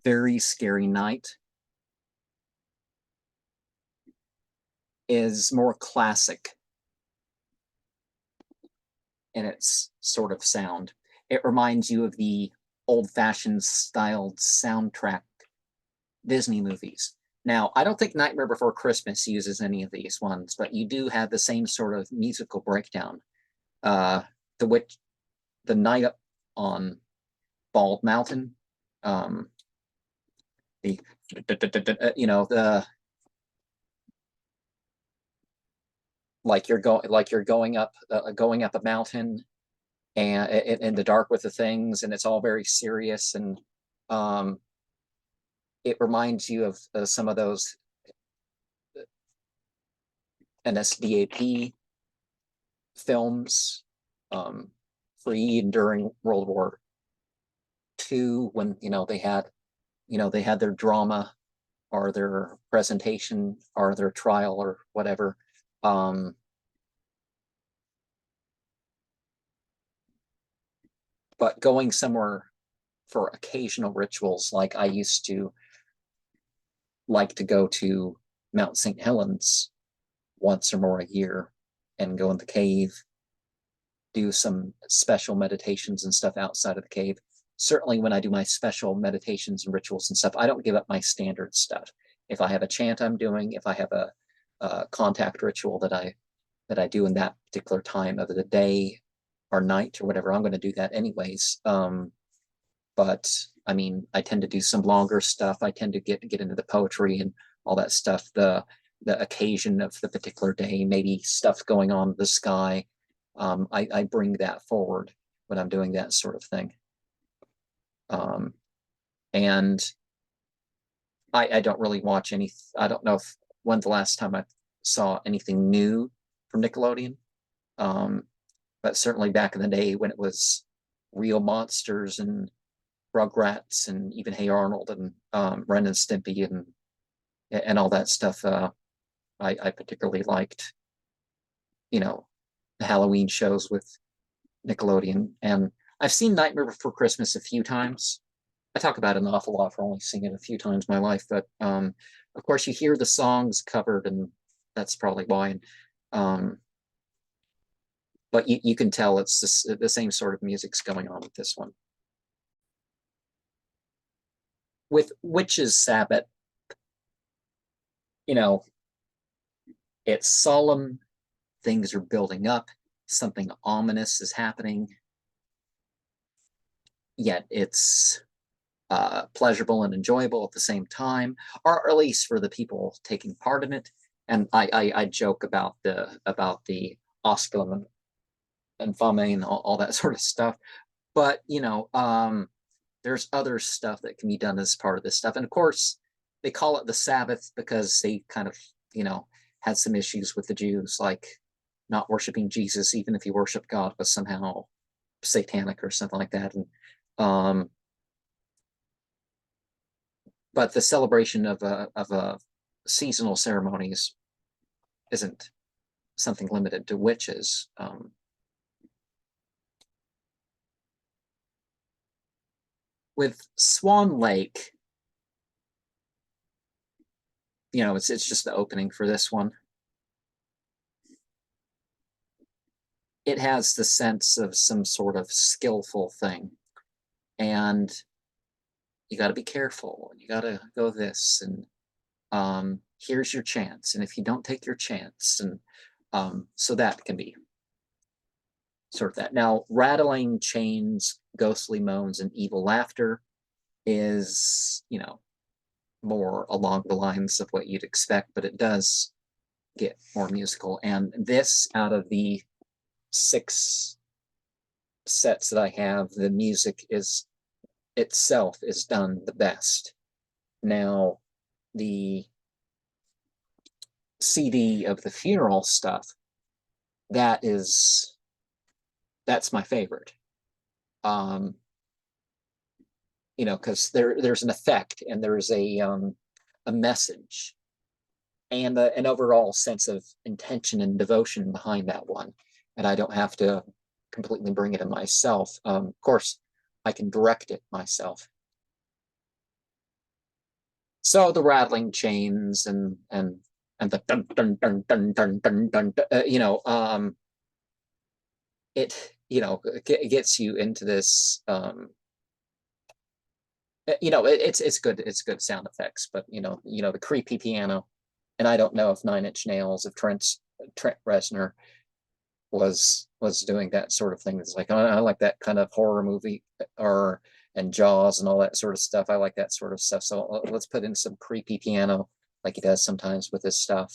Very Scary Night is more classic in its sort of sound. It reminds you of the old-fashioned styled soundtrack Disney movies. Now, I don't think Nightmare Before Christmas uses any of these ones, but you do have the same sort of musical breakdown. Uh, the witch, the night up on Bald Mountain, um, the the like you're going up a mountain and in the dark with the things, and it's all very serious, and um, it reminds you of some of those NSDAP films, um, pre and during World War II, when they had their drama or their presentation or their trial or whatever. Um, but going somewhere for occasional rituals, like I used to like to go to Mount St. Helens once or more a year and go in the cave, do some special meditations and stuff outside of the cave. Certainly, when I do my special meditations and rituals and stuff, I don't give up my standard stuff. If I have a chant I'm doing, if I have a contact ritual that I do in that particular time of the day or night or whatever, I'm going to do that anyways. But I mean, I tend to do some longer stuff. I tend to get into the poetry and all that stuff. The occasion of the particular day, maybe stuff going on in the sky. I bring that forward when I'm doing that sort of thing. Um, and I don't really watch any. I don't know if when's the last time I saw anything new from Nickelodeon. Um, but certainly back in the day when it was real monsters and Rugrats and even Hey Arnold and Ren and Stimpy and all that stuff. I particularly liked, the Halloween shows with Nickelodeon, and I've seen Nightmare Before Christmas a few times. I talk about it an awful lot for only seeing it a few times in my life, but of course you hear the songs covered, and that's probably why. And, um, but you can tell it's the same sort of music's going on with this one. With Witches Sabbath, you know, it's solemn, things are building up, something ominous is happening, yet it's pleasurable and enjoyable at the same time, or at least for the people taking part in it. And I joke about the osculum and fame and all that sort of stuff, but there's other stuff that can be done as part of this stuff. And of course, they call it the Sabbath because they kind of, had some issues with the Jews, like not worshiping Jesus, even if you worship God, was somehow satanic or something like that. And but the celebration of a seasonal ceremonies isn't something limited to witches. With Swan Lake, it's just the opening for this one. It has the sense of some sort of skillful thing, and you got to be careful. You got to go this, and here's your chance. And if you don't take your chance, and so that can be sort of that. Now, rattling chains, ghostly moans, and evil laughter is, more along the lines of what you'd expect, but it does get more musical. And this, out of the 6 sets that I have, the music is itself is done the best. Now, the CD of the funeral stuff, that's my favorite. Because there's an effect and there's a message and an overall sense of intention and devotion behind that one, and I don't have to completely bring it in myself. Of course, I can direct it myself. So the rattling chains and the dun dun dun dun dun dun dun, it gets you into this it's good sound effects, but the creepy piano. And I don't know if Nine Inch Nails, if Trent Reznor was doing that sort of thing. It's like, I like that kind of horror movie, or and Jaws and all that sort of stuff. I like that sort of stuff. So let's put in some creepy piano like he does sometimes with his stuff.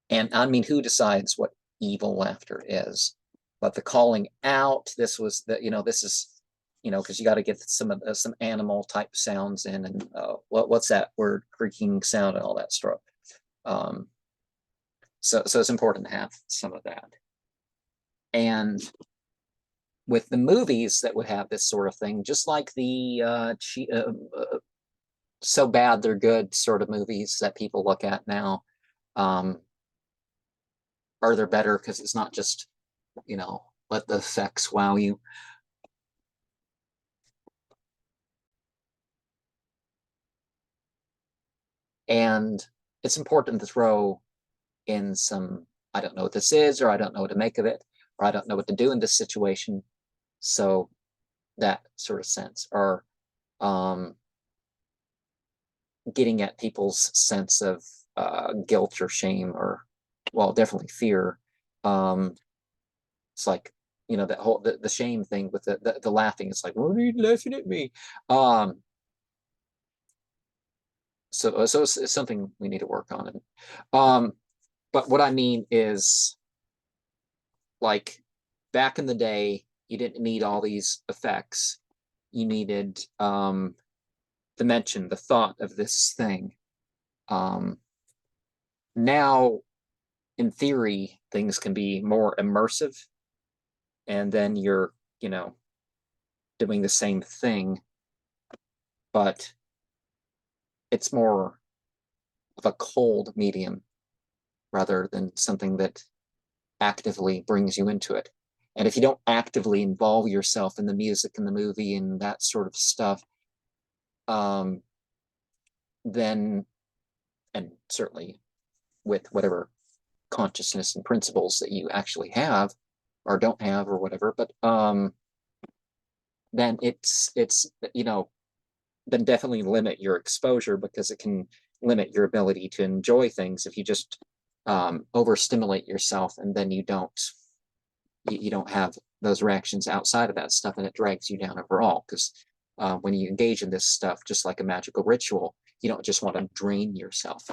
And I mean, who decides what evil laughter is? But the calling out, this was the, this is, because you got to get some animal type sounds in, and what's that word, creaking sound and all that stuff. So it's important to have some of that. And with the movies that would have this sort of thing, just like the so bad they're good sort of movies that people look at now, are there better because it's not just, let the effects wow you. And it's important to throw in some, I don't know what this is, or I don't know what to make of it, or I don't know what to do in this situation. So that sort of sense, or getting at people's sense of guilt or shame, or, well, definitely fear. It's like, that whole the shame thing with the laughing. It's like, what are you laughing at me? So it's something we need to work on. And but what I mean is, like, back in the day, you didn't need all these effects. You needed the mention, the thought of this thing. Now, in theory, things can be more immersive, and then you're, doing the same thing, but it's more of a cold medium rather than something that actively brings you into it. And if you don't actively involve yourself in the music and the movie and that sort of stuff, then, and certainly with whatever consciousness and principles that you actually have or don't have or whatever, but then it's then definitely limit your exposure, because it can limit your ability to enjoy things if you just overstimulate yourself, and then you don't have those reactions outside of that stuff, and it drags you down overall. Because when you engage in this stuff, just like a magical ritual, you don't just want to drain yourself.